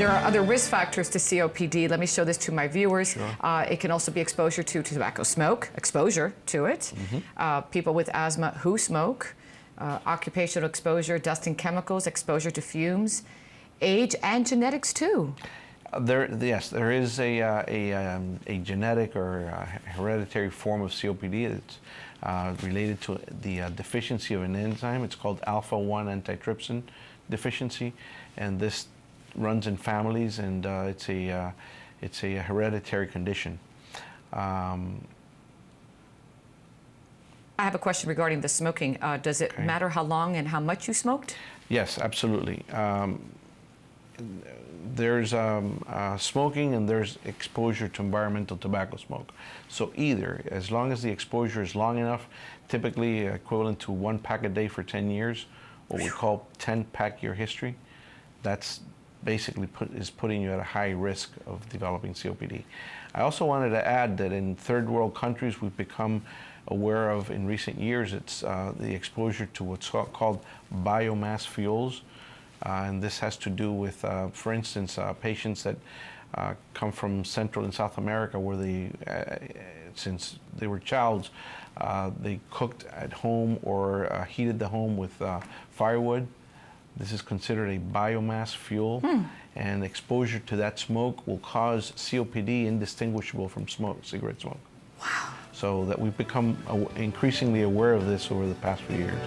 There are other risk factors to COPD. Let me show this to my viewers. Sure. It can also be exposure to tobacco smoke, exposure to it. People with asthma who smoke, occupational exposure, dust and chemicals, exposure to fumes, age and genetics too. Yes, there is a genetic or hereditary form of COPD. It's related to the deficiency of an enzyme. It's called alpha-1 antitrypsin deficiency, and this runs in families, and it's a hereditary condition. I have a question regarding the smoking. Does it matter how long and how much you smoked? Yes, absolutely. There's smoking and there's exposure to environmental tobacco smoke. So either, as long as the exposure is long enough, typically equivalent to 1 pack a day for 10 years, what we call 10-pack year history, that's basically putting you at a high risk of developing COPD. I also wanted to add that in third world countries, we've become aware of in recent years, it's the exposure to what's called biomass fuels. And this has to do with, for instance, patients that come from Central and South America where they, since they were childs, they cooked at home or heated the home with firewood. This is considered a biomass fuel, and exposure to that smoke will cause COPD indistinguishable from cigarette smoke. Wow. So that we've become increasingly aware of this over the past few years.